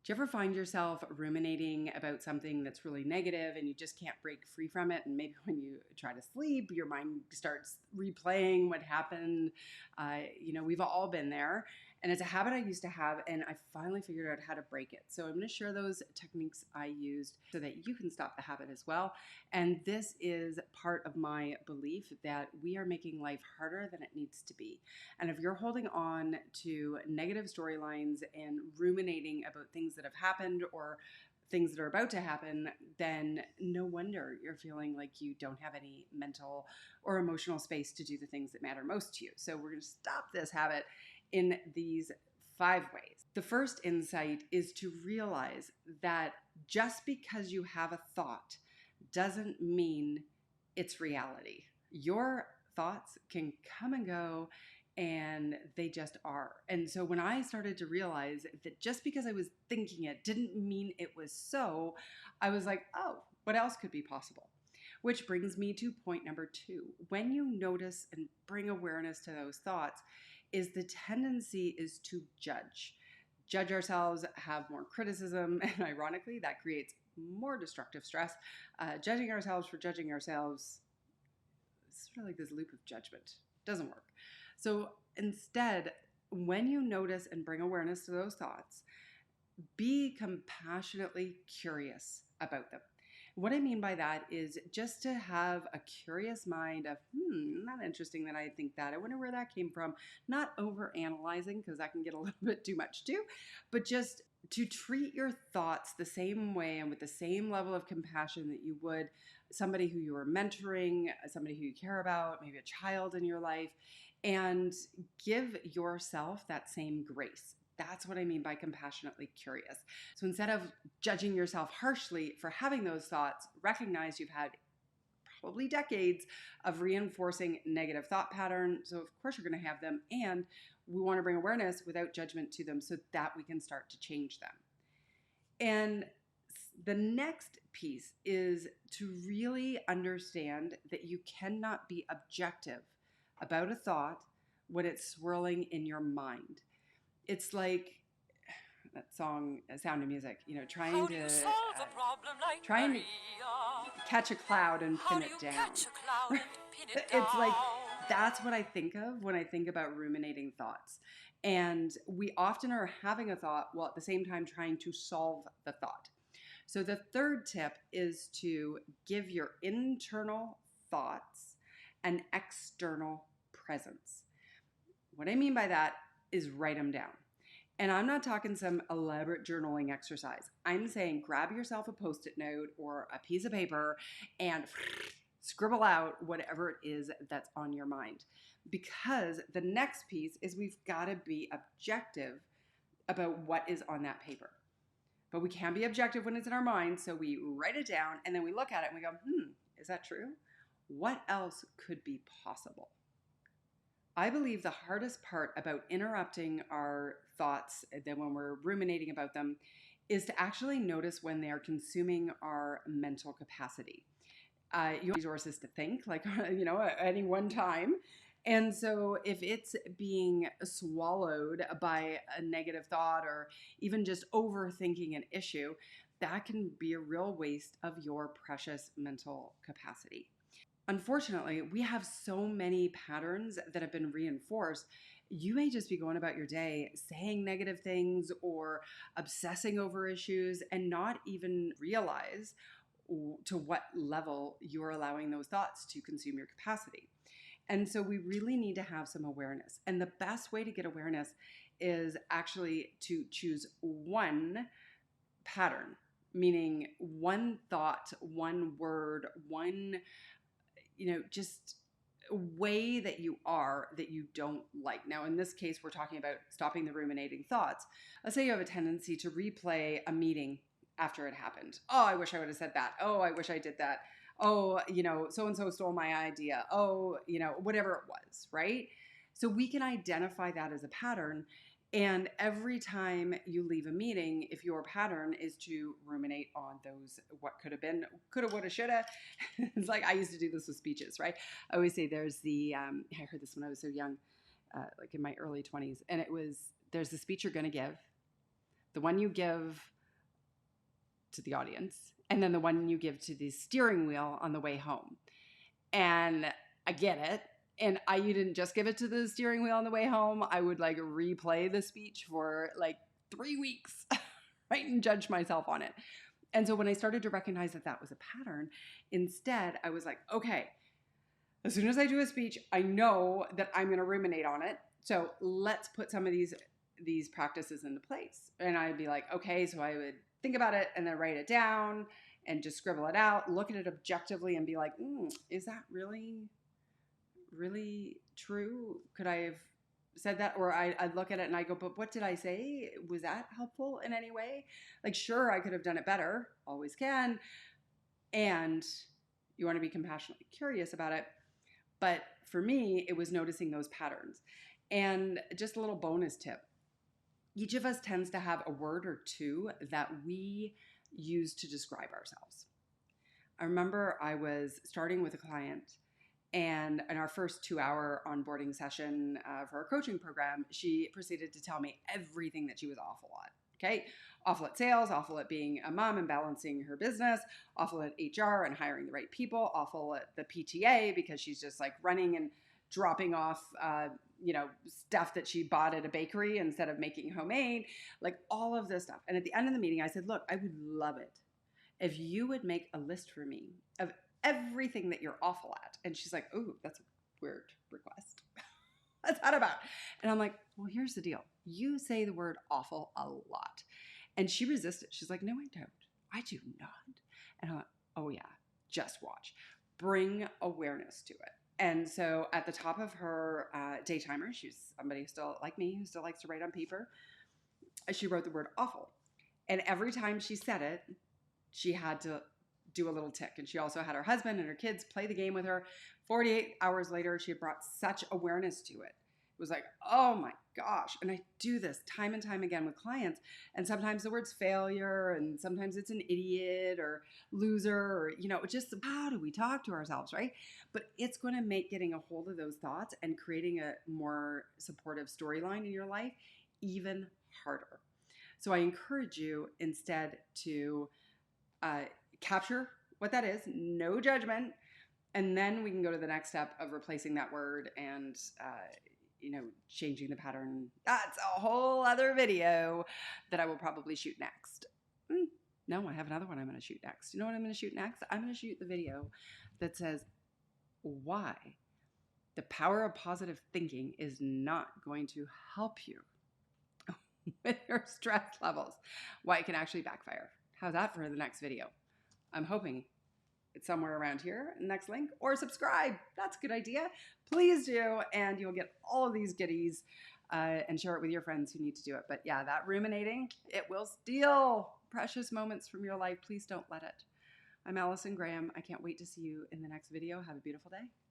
Do you ever find yourself ruminating about something that's really negative and you just can't break free from it? And maybe when you try to sleep, your mind starts replaying what happened. We've all been there. And it's a habit I used to have, and I finally figured out how to break it. So I'm going to share those techniques I used so that you can stop the habit as well. And this is part of my belief that we are making life harder than it needs to be. And if you're holding on to negative storylines and ruminating about things that have happened or things that are about to happen, then no wonder you're feeling like you don't have any mental or emotional space to do the things that matter most to you. So we're going to stop this habit in these 5 ways. The first insight is to realize that just because you have a thought doesn't mean it's reality. Your thoughts can come and go, and they just are. And so when I started to realize that just because I was thinking it didn't mean it was so, I was like, oh, what else could be possible? Which brings me to point number 2. When you notice and bring awareness to those thoughts, is the tendency is to judge. Judge ourselves, have more criticism, and ironically, that creates more destructive stress. Judging ourselves for judging ourselves, it's sort of like this loop of judgment. Doesn't work. So instead, when you notice and bring awareness to those thoughts, be compassionately curious about them. What I mean by that is just to have a curious mind of, not interesting that I think that. I wonder where that came from. Not over analyzing, because that can get a little bit too much too, but just to treat your thoughts the same way and with the same level of compassion that you would somebody who you are mentoring, somebody who you care about, maybe a child in your life, and give yourself that same grace. That's what I mean by compassionately curious. So instead of judging yourself harshly for having those thoughts, recognize you've had probably decades of reinforcing negative thought pattern. So of course you're going to have them, and we want to bring awareness without judgment to them so that we can start to change them. And the next piece is to really understand that you cannot be objective about a thought when it's swirling in your mind. It's like that song, Sound of Music, trying to catch a cloud and pin it down. It's like, that's what I think of when I think about ruminating thoughts. And we often are having a thought while at the same time trying to solve the thought. So the third tip is to give your internal thoughts an external presence. What I mean by that is write them down. And I'm not talking some elaborate journaling exercise. I'm saying grab yourself a Post-it note or a piece of paper and scribble out whatever it is that's on your mind. Because the next piece is we've got to be objective about what is on that paper. But we can be objective when it's in our mind, so we write it down and then we look at it and we go, is that true? What else could be possible? I believe the hardest part about interrupting our thoughts, then when we're ruminating about them, is to actually notice when they are consuming our mental capacity. You have resources to think, like, at any one time. And so if it's being swallowed by a negative thought or even just overthinking an issue, that can be a real waste of your precious mental capacity. Unfortunately, we have so many patterns that have been reinforced. You may just be going about your day saying negative things or obsessing over issues and not even realize to what level you're allowing those thoughts to consume your capacity. And so we really need to have some awareness. And the best way to get awareness is actually to choose one pattern, meaning one thought, one word, one just a way that you are that you don't like. Now, in this case, we're talking about stopping the ruminating thoughts. Let's say you have a tendency to replay a meeting after it happened. Oh, I wish I would have said that. Oh, I wish I did that. Oh, so-and-so stole my idea. Oh, whatever it was, right? So we can identify that as a pattern. And every time you leave a meeting, if your pattern is to ruminate on those, what could have been, coulda, woulda, shoulda, it's like I used to do this with speeches, right? I always say there's I heard this when I was so young, like in my early 20s, and it was, there's the speech you're going to give, the one you give to the audience, and then the one you give to the steering wheel on the way home. And I get it. And you didn't just give it to the steering wheel on the way home. I would like replay the speech for like 3 weeks, right? And judge myself on it. And so when I started to recognize that that was a pattern, instead I was like, okay, as soon as I do a speech, I know that I'm going to ruminate on it. So let's put some of these practices into place. And I'd be like, okay, so I would think about it and then write it down and just scribble it out, look at it objectively and be like, is that really true? Could I have said that? Or I'd look at it and I go, but what did I say? Was that helpful in any way? Like, sure, I could have done it better, always can. And you want to be compassionately curious about it. But for me, it was noticing those patterns. And just a little bonus tip. Each of us tends to have a word or two that we use to describe ourselves. I remember I was starting with a client, and in our first 2-hour onboarding session for our coaching program, she proceeded to tell me everything that she was awful at. Okay. Awful at sales, awful at being a mom and balancing her business, awful at HR and hiring the right people, awful at the PTA because she's just like running and dropping off, stuff that she bought at a bakery instead of making homemade, like all of this stuff. And at the end of the meeting, I said, look, I would love it if you would make a list for me of everything that you're awful at. And she's like, ooh, that's a weird request. What's that about? And I'm like, well, here's the deal. You say the word awful a lot. And she resisted. She's like, no, I don't. I do not. And I'm like, oh yeah, just watch. Bring awareness to it. And so at the top of her day timer, she's somebody who still, like me, who still likes to write on paper. She wrote the word awful. And every time she said it, she had to do a little tick. And she also had her husband and her kids play the game with her. 48 hours later, she had brought such awareness to it. It was like, oh my gosh. And I do this time and time again with clients. And sometimes the word's failure, and sometimes it's an idiot or loser, or, just how do we talk to ourselves, right? But it's going to make getting a hold of those thoughts and creating a more supportive storyline in your life even harder. So I encourage you instead to capture what that is, no judgment. And then we can go to the next step of replacing that word and, changing the pattern. That's a whole other video that I will probably shoot next. No, I have another one I'm going to shoot next. You know what I'm going to shoot next? I'm going to shoot the video that says why the power of positive thinking is not going to help you with your stress levels. Why it can actually backfire. How's that for the next video? I'm hoping it's somewhere around here, next link, or subscribe. That's a good idea. Please do, and you'll get all of these goodies and share it with your friends who need to do it. But yeah, that ruminating, it will steal precious moments from your life. Please don't let it. I'm Allison Graham. I can't wait to see you in the next video. Have a beautiful day.